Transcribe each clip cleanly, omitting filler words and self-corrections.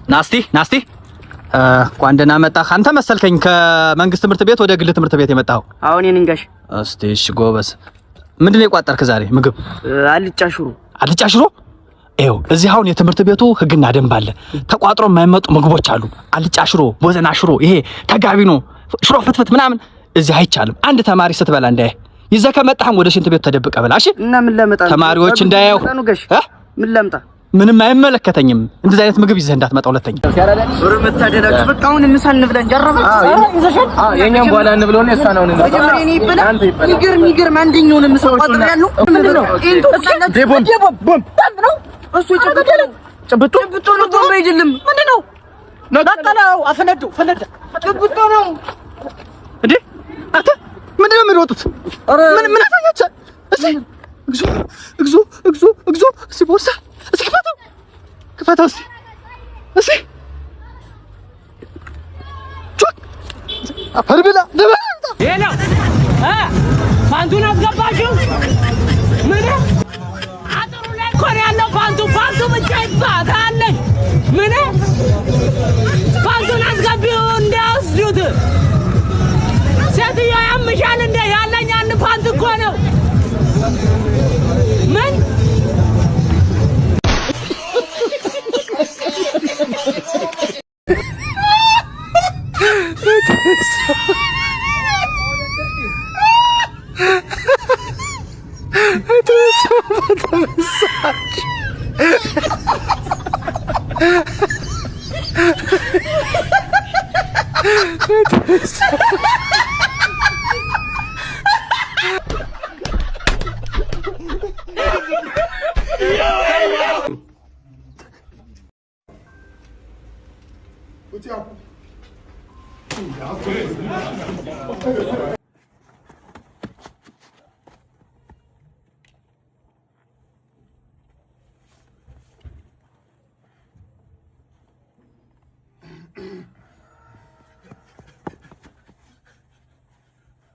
ናስቲ ቋንደና መጣህ አንተ መሰልከኝ ከመንግስት ትምህርት ቤት ወደ ግል ትምህርት ቤት የመጣው አሁን የኔን ጋሽ እስቲ እሺ ጎበዝ ምንድነው የቋጠርክ ዛሬ ምግብ አልጫ ሽሮ ይኸው እዚህ አሁን የትምህርት ቤቱ ህግና ደንብ አለ ተቋጥሮ የማይመጡ ምግቦች አሉ አልጫ ሽሮ ቦዘና ሽሮ ይሄ ተጋቢ ነው ሽሮ ፍትፍት ምናምን እዚህ አይቻልም አንድ ተማሪ ስትበላ እንዳይ ይዘህ ከመጣህም ወደ ሽንት ቤት ተደብቀ በላ እሺ እና ምን ለመጣ ተማሪዎች እንዳያዩ ምን ለምጣ ምንም አይመለከተኝም እንደዚህ አይነት ምግብ ይዘህ እንዳትመጣ ሁለተኛ ወረመታደላችሁ በቃ አሁን እንሳን ብለን ጀረባችሁ ይዘሻል የኛም በኋላ እንብለውን የሳናው ነው መጀመሪያ እኔ ይበላ ይገርም አንደኛው ነው መስዋዕት ያለው ቦምብ ነው እሱ ጭብጦ ነው ቦምብ አይደለም ምንድነው ነጣላው አፈነዱ ፈነዳ ጭብጦ ነው እንዴ አታ ምንድነው የሚሮጡት ምን አሳያችሁ እግዚኦ ሲቦርሳ ክፈታው እሺ ቹክ አፈርብላ ደበንታ ሄሎ ፓንቱን አስገባችሁ ምን አጥሩ ላይ ኮን ያለው ፓንቱ ብቻ ይባታል ምን ፓንቱን አስገቢው እንዳስዩት ሴትዮ ያምሻል እንደ ያለኝ አንድ ፓንት እኮ ነው ምን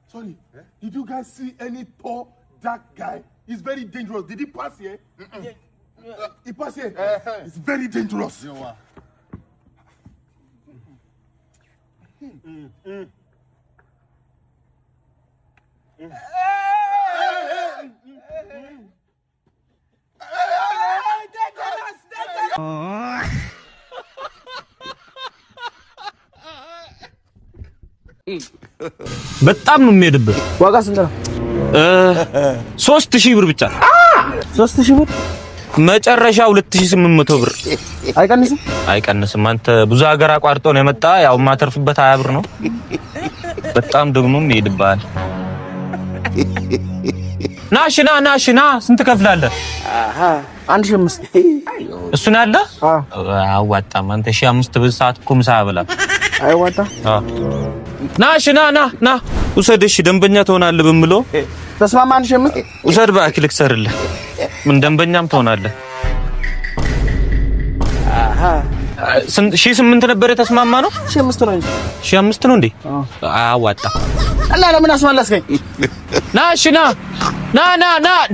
Sorry, did you guys see any tall, dark guy? He's very dangerous. Did he pass here? He passed here? It's very dangerous. በጣም ነው የሚሄድብህ ዋጋ ስንት ነው 3000 ብር ብቻ 3000 ብር መጨረሻ 2800 ብር አይቀንስም አንተ ብዙ ሀገር አቋርጦ ነው የመጣ ያው ማተርፍበት 20 ብር ነው በጣም ደግሞ ይሄድብሃል ናሽና ስንት ከፍላለህ 1500 እሱን አለ አዋጣም አንተ 1500 ብር ሰዓት እኮ ምሳ አበላ አይዋጣ ናሽና ውሰድሽ ደንበኛ ትሆናለህ በምሎ ተስማማ 1500 ውሰድ ባክህ ልክሰርልህ ምን ደንበኛም ትሆናለህ ሺህ 8 ነበር የተስማማ ነው 1500 ነው እንጂ 1500 ነው እንዴ አዋጣ እና ለምን አስመለስከኝ ናሽና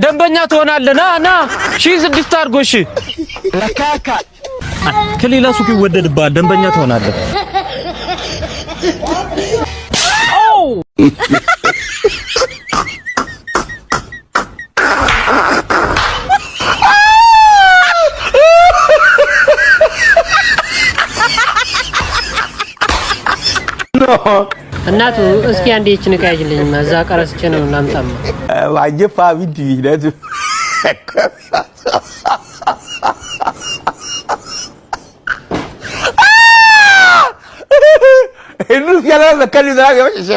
ደንበኛ ትሆናለህ ና 1600 አድርጎሽ ለካካ ከሌላ ሱቅ ይወደድብሃል ደንበኛ ትሆናለህ እናቱ እስኪ አንዴ እቺን ካይልኝ ማዛ ቀረስቼ ነው እናምጣማ ዋጀፋ ቢዲ ይለቱ እኑ ያላ ለከሉ ዳጋ ወሽ